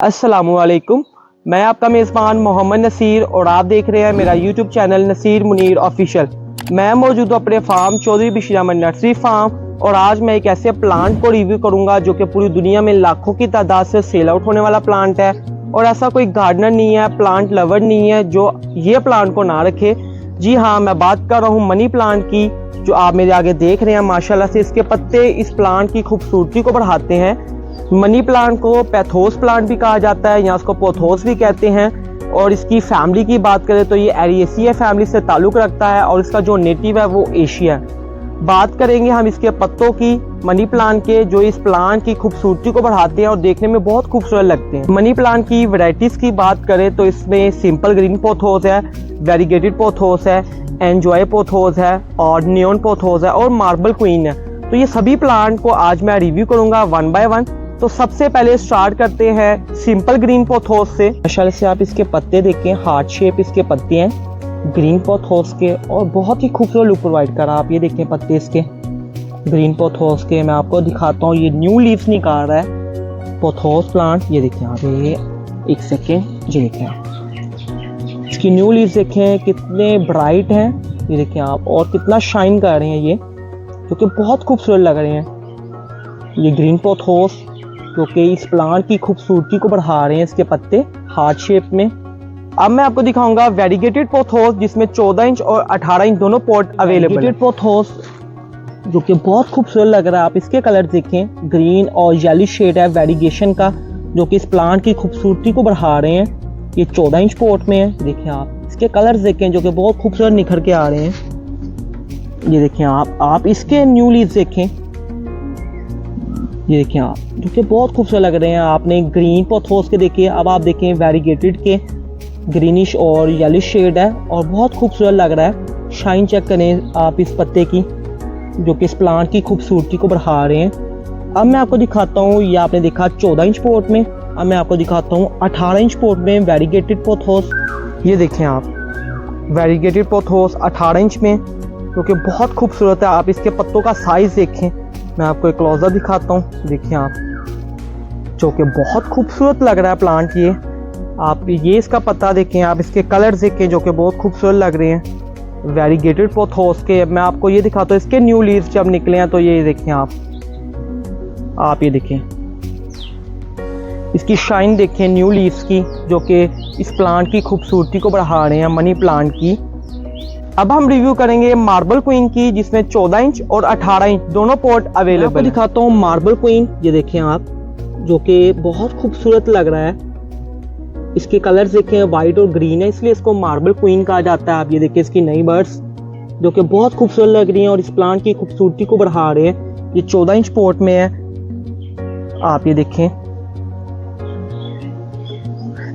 अस्सलामुअलैकुम, मैं आपका मेज़बान मोहम्मद नसीर और आप देख रहे हैं मेरा YouTube channel Naseer Munir official. मैं मौजूद हूँ अपने farm Chaudhary Bashir Ahmad nursery farm और आज मैं एक ऐसे प्लांट को रिव्यू करूंगा जो कि पूरी दुनिया में लाखों की तादाद से सेल आउट होने वाला प्लांट है और ऐसा कोई गार्डनर नहीं है, प्लांट लवर नहीं है जो ये प्लांट को ना रखे। जी हाँ, मैं बात कर रहा हूँ मनी प्लांट की, जो आप मेरे आगे देख रहे हैं। माशाल्लाह से इसके पत्ते इस प्लांट की खूबसूरती को बढ़ाते हैं। मनी प्लांट को पैथोस प्लांट भी कहा जाता है या उसको पोथोस भी कहते हैं। और इसकी फैमिली की बात करें तो ये एरिएसिया फैमिली से ताल्लुक़ रखता है और इसका जो नेटिव है वो एशिया है। बात करेंगे हम इसके पत्तों की, मनी प्लांट के, जो इस प्लांट की खूबसूरती को बढ़ाते हैं और देखने में बहुत खूबसूरत लगते हैं। मनी प्लांट की वैरायटीज़ की बात करें तो इसमें सिंपल ग्रीन पोथोस है, वेरीगेटेड पोथोस है, एंजॉय पोथोस है और नियॉन पोथोस है और मार्बल क्वीन है। तो ये सभी प्लांट को आज मैं रिव्यू करूंगा वन बाय वन। तो सबसे पहले स्टार्ट करते हैं सिंपल ग्रीन पोथोस से। माशाल्लाह से आप इसके पत्ते देखें, हार्ट शेप इसके पत्ते हैं ग्रीन पोथोस के और बहुत ही खूबसूरत लुक प्रोवाइड करा। आप ये देखें पत्ते इसके ग्रीन पोथोस के। मैं आपको दिखाता हूँ, ये न्यू लीव्स निकाल रहा है पोथोस प्लांट। ये देखें आप, ये एक सेकेंड, ये देखें आप इसकी न्यू लीव्स देखें कितने ब्राइट हैं। ये देखें आप, और कितना शाइन कर रहे हैं ये, जो कि बहुत खूबसूरत लग रहे हैं। ये ग्रीन पोथोस जो कि इस प्लांट की खूबसूरती को बढ़ा रहे हैं, इसके पत्ते हार्ट शेप में। अब मैं आपको दिखाऊंगा वेरीगेटेड पोथोस, जिसमें 14 इंच और 18 इंच दोनों पॉट अवेलेबल है। पोथोस जो कि बहुत खूबसूरत लग रहा है। आप इसके कलर देखें, ग्रीन और येलो शेड है वेरीगेशन का, जो कि इस प्लांट की खूबसूरती को बढ़ा रहे हैं। ये 14 इंच पॉट में है। देखिए आप इसके कलर्स देखें जो कि बहुत खूबसूरत निखर के आ रहे हैं। ये देखें आप इसके न्यू लीव्स देखें, ये देखें आप, जो कि बहुत खूबसूरत लग रहे हैं। आपने ग्रीन पोथोस के देखे, अब आप देखें वेरीगेटेड के, ग्रीनिश और येलो शेड है और बहुत खूबसूरत लग रहा है। शाइन चेक करें आप इस पत्ते की, जो कि इस प्लांट की खूबसूरती को बढ़ा रहे हैं। अब मैं आपको दिखाता हूँ, ये आपने देखा 14 इंच पॉट में, अब मैं आपको दिखाता हूँ 18 इंच पॉट में वेरीगेटेड पोथोस। ये देखें आप वेरीगेटेड पोथोस 18 इंच में, जो कि बहुत खूबसूरत है। आप इसके पत्तों का साइज देखें, मैं आपको एक क्लोजअप दिखाता हूँ। देखिए आप, जो कि बहुत खूबसूरत लग रहा है प्लांट ये। आप ये इसका पत्ता देखें, आप इसके कलर देखें जो कि बहुत खूबसूरत लग रहे हैं वेरीगेटेड पोथोस के। मैं आपको ये दिखाता हूँ, इसके न्यू लीव्स जब निकले हैं तो ये देखें आप ये देखें इसकी शाइन देखें न्यू लीव्स की, जो कि इस प्लांट की खूबसूरती को बढ़ा रहे हैं मनी प्लांट की। अब हम रिव्यू करेंगे मार्बल क्वीन की, जिसमें 14 इंच और 18 इंच दोनों पॉट अवेलेबल है। दिखाता हूँ मार्बल क्वीन, ये देखें आप, जो कि बहुत खूबसूरत लग रहा है। इसके कलर्स देखें, वाइट और ग्रीन है, इसलिए इसको मार्बल क्वीन कहा जाता है। आप ये देखें इसकी नई बर्ड्स, जो कि बहुत खूबसूरत लग रही हैं और इस प्लांट की खूबसूरती को बढ़ा रहे हैं। ये 14 इंच पॉट में है। आप ये देखें,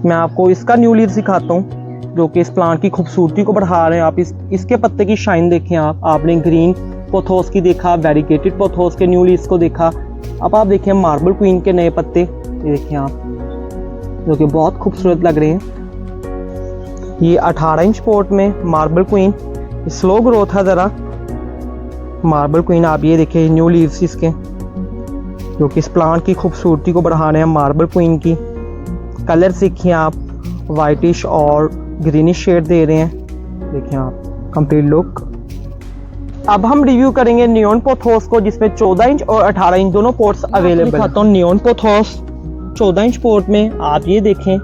मैं आपको इसका न्यू लीव्स दिखाता हूँ, जो कि इस प्लांट की खूबसूरती को बढ़ा रहे हैं। आप इसके पत्ते की शाइन देखें। आपने ग्रीन पोथोस की देखा, वेरीगेटेड पोथोस के न्यू लीव्स को देखा, अब आप देखें मार्बल क्वीन के नए पत्ते, ये देखें आप, जो कि बहुत खूबसूरत लग रहे हैं। ये 18 इंच पॉट में मार्बल क्वीन, स्लो ग्रोथ है ज़रा मार्बल क्वीन। आप ये देखें न्यू लीव्स इसके, जो कि इस प्लांट की खूबसूरती को बढ़ा रहे हैं मार्बल क्वीन की। कलर देखिए आप, वाइटिश और ग्रीनिश शेड दे रहे हैं। देखिए आप कंप्लीट लुक। अब हम रिव्यू करेंगे नियॉन पोथोस को, जिसमें 14 इंच और 18 इंच दोनों पोट्स अवेलेबल है। दिखाता हूँ नियॉन पोथोस 14 इंच पोट में। आप ये देखें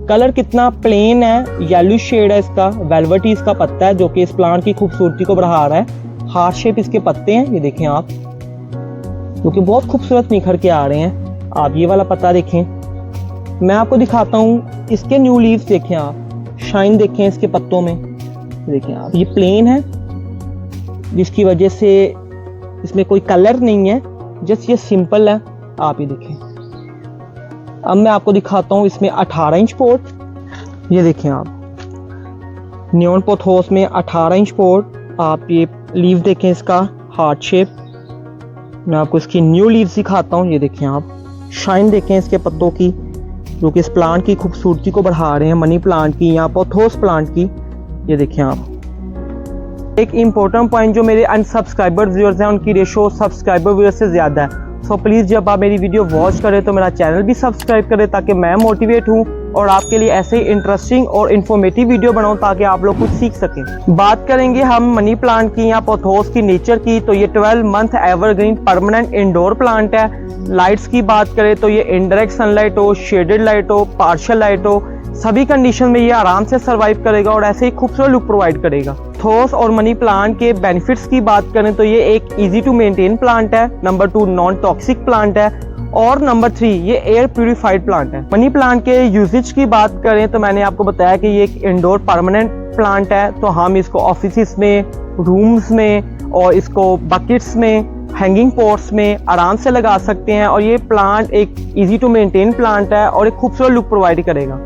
कलर कितना प्लेन है, येलो शेड है इसका, वेलवेटी इसका पत्ता है, जो कि इस प्लांट की खूबसूरती को बढ़ा रहा है। हार्ट शेप इसके पत्ते हैं, ये देखें आप, जो कि बहुत खूबसूरत निखर के आ रहे हैं। आप ये वाला पत्ता देखें। मैं आपको दिखाता हूँ इसके न्यू लीव्स देखें, आप शाइन देखें इसके पत्तों में। देखें आप, ये प्लेन है, जिसकी वजह से इसमें कोई कलर नहीं है, जस्ट ये सिंपल है। आप ये देखें। अब मैं आपको दिखाता हूँ इसमें 18 इंच पॉट। ये देखें आप नियॉन पोथोस में 18 इंच पॉट। आप ये लीव देखें इसका हार्ट शेप। मैं आपको इसकी न्यू लीव्स दिखाता हूँ। ये देखें आप, शाइन देखें इसके पत्तों की, जो कि इस प्लांट की खूबसूरती को बढ़ा रहे हैं मनी प्लांट की या पोथोस प्लांट की। ये देखें आप, एक इम्पोर्टेंट पॉइंट, जो मेरे अनसब्सक्राइबर व्यूअर्स हैं उनकी रेशो सब्सक्राइबर व्यूअर्स से ज़्यादा है, सो प्लीज़ जब आप मेरी वीडियो वॉच करें तो मेरा चैनल भी सब्सक्राइब करें ताकि मैं मोटिवेट हूँ और आपके लिए ऐसे ही इंटरेस्टिंग और इन्फॉर्मेटिव वीडियो बनाऊं ताकि आप लोग कुछ सीख सकें। बात करेंगे हम मनी प्लांट की या पोथोस की नेचर की, तो ये 12 month evergreen permanent indoor plant है। लाइट्स की बात करें तो ये इनडायरेक्ट सनलाइट हो, शेडेड लाइट हो, पार्शियल लाइट हो, सभी कंडीशन में ये आराम से सर्वाइव करेगा और ऐसे ही खूबसूरत लुक प्रोवाइड करेगा। पोथोस और मनी प्लांट के बेनिफिट्स की बात करें तो ये एक इजी टू मेंटेन प्लांट है, नंबर 2 नॉन टॉक्सिक प्लांट है और नंबर 3 ये एयर प्यूरिफाइड प्लांट है। मनी प्लांट के यूजेज की बात करें तो मैंने आपको बताया कि ये एक इंडोर परमानेंट प्लांट है, तो हम इसको ऑफिस में, रूम्स में और इसको बकेट्स में, हैंगिंग पॉट्स में आराम से लगा सकते हैं और ये प्लांट एक इजी टू मेंटेन प्लांट है और एक खूबसूरत लुक प्रोवाइड करेगा।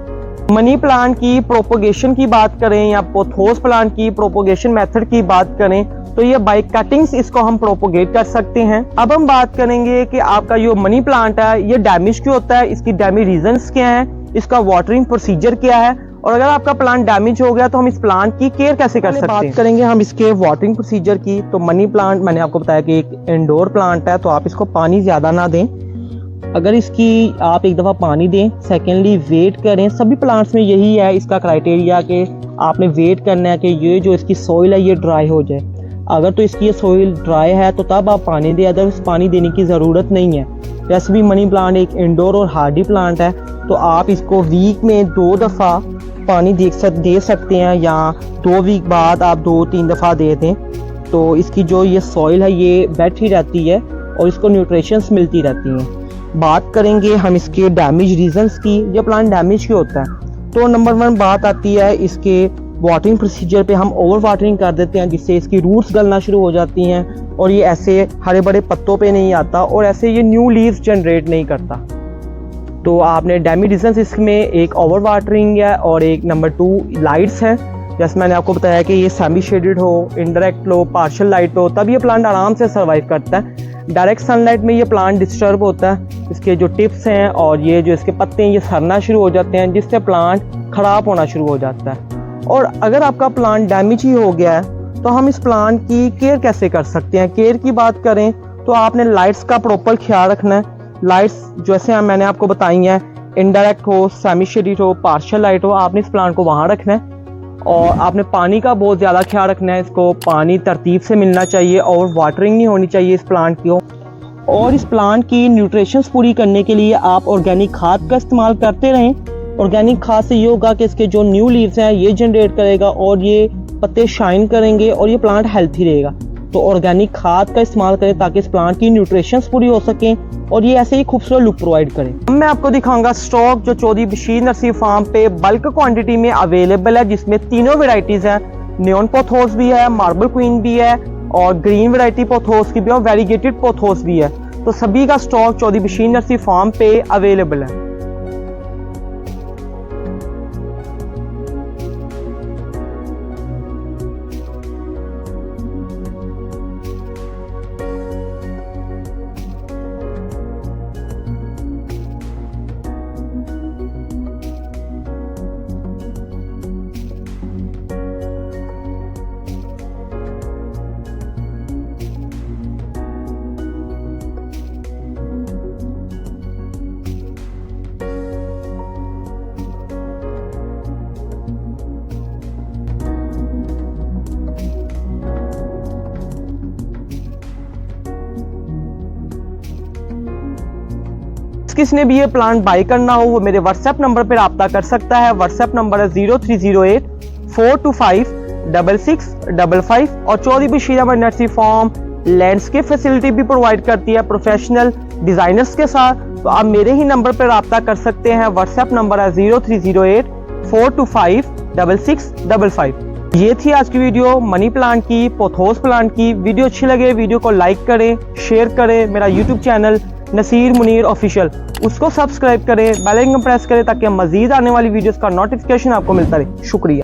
मनी प्लांट की प्रोपोगेशन की बात करें या पोथोस प्लांट की प्रोपोगेशन मेथड की बात करें तो ये बाय कटिंग्स इसको हम प्रोपोगेट कर सकते हैं। अब हम बात करेंगे कि आपका जो मनी प्लांट है ये डैमेज क्यों होता है, इसकी डैमेज रीजंस क्या हैं, इसका वाटरिंग प्रोसीजर क्या है और अगर आपका प्लांट डैमेज हो गया तो हम इस प्लांट की केयर कैसे कर सकते हैं। बात करेंगे हम इसके वाटरिंग प्रोसीजर की, तो मनी प्लांट मैंने आपको बताया कि एक इंडोर प्लांट है तो आप इसको पानी ज़्यादा ना दें। अगर इसकी आप एक दफ़ा पानी दें, सेकेंडली वेट करें। सभी प्लांट्स में यही है इसका क्राइटेरिया कि आपने वेट करना है कि ये जो इसकी सॉइल है ये ड्राई हो जाए। अगर तो इसकी ये सॉइल ड्राई है तो तब आप पानी दें, अदरवाइज पानी देने की ज़रूरत नहीं है। वैसे भी मनी प्लांट एक इंडोर और हार्डी प्लांट है तो आप इसको वीक में 2 दफ़ा पानी दे सकते हैं या 2 वीक बाद आप 2-3 दफ़ा दे दें, तो इसकी जो ये सॉइल है ये बैठी रहती है और इसको न्यूट्रिशंस मिलती रहती हैं। बात करेंगे हम इसके डैमेज रीजंस की, ये प्लांट डैमेज क्यों होता है। तो नंबर 1 बात आती है इसके वाटरिंग प्रोसीजर पे। हम ओवर वाटरिंग कर देते हैं जिससे इसकी रूट्स गलना शुरू हो जाती हैं और ये ऐसे हरे बड़े पत्तों पे नहीं आता और ऐसे ये न्यू लीव्स जनरेट नहीं करता। तो आपने डैमेज रीजंस इसमें एक ओवर वाटरिंग है और एक नंबर 2 लाइट्स है। जैसे मैंने आपको बताया कि ये सेमी शेडेड हो, इनडायरेक्ट हो, पार्शियल लाइट हो, तब ये प्लांट आराम से सर्वाइव करता है। डायरेक्ट सनलाइट में ये प्लांट डिस्टर्ब होता है, इसके जो टिप्स हैं और ये जो इसके पत्ते हैं ये सड़ना शुरू हो जाते हैं जिससे प्लांट ख़राब होना शुरू हो जाता है। और अगर आपका प्लांट डैमेज ही हो गया है तो हम इस प्लांट की केयर कैसे कर सकते हैं। केयर की बात करें तो आपने लाइट्स का प्रॉपर ख्याल रखना है। लाइट्स जैसे मैंने आपको बताई हैं, इनडायरेक्ट हो, सेमी शेडेड हो, पार्शियल लाइट हो, आपने इस प्लांट को वहाँ रखना है। और आपने पानी का बहुत ज़्यादा ख्याल रखना है, इसको पानी तरतीब से मिलना चाहिए और वाटरिंग नहीं होनी चाहिए इस प्लांट की। और इस प्लांट की न्यूट्रिशंस पूरी करने के लिए आप ऑर्गेनिक खाद का इस्तेमाल करते रहें। ऑर्गेनिक खाद से ये होगा कि इसके जो न्यू लीव्स हैं ये जनरेट करेगा और ये पत्ते शाइन करेंगे और ये प्लांट हेल्थी रहेगा। तो ऑर्गेनिक खाद का इस्तेमाल करें ताकि इस प्लांट की न्यूट्रिशंस पूरी हो सकें और ये ऐसे ही खूबसूरत लुक प्रोवाइड करें। अब मैं आपको दिखाऊंगा स्टॉक जो चौधरी बशीर नर्सरी फार्म पे बल्क क्वांटिटी में अवेलेबल है, जिसमें तीनों वेराइटीज हैं। नियॉन पोथोस भी है, मार्बल क्वीन भी है और ग्रीन वैरायटी पोथोस की भी और वेरीगेटेड पोथोस भी है। तो सभी का stock Chaudhary Bashir nursery farm पे अवेलेबल है। किसने भी ये प्लांट बाय करना हो वो मेरे व्हाट्सएप नंबर पर रब्ता कर सकता है। व्हाट्सएप नंबर है 0308 425 6655 और Chaudhary Bashir Ahmad nursery farm landscape facility भी प्रोवाइड करती है प्रोफेशनल डिजाइनर्स के साथ। तो आप मेरे ही नंबर पर रब्ता कर सकते हैं। व्हाट्सएप नंबर है 0308 425 6655। ये थी आज की वीडियो मनी प्लांट की, पोथोस प्लांट की। वीडियो अच्छी लगे वीडियो को लाइक करें, शेयर करें। मेरा YouTube channel Naseer Munir official उसको सब्सक्राइब करें, बेल आइकन प्रेस करें ताकि मजीद आने वाली वीडियोस का नोटिफिकेशन आपको मिलता रहे। शुक्रिया।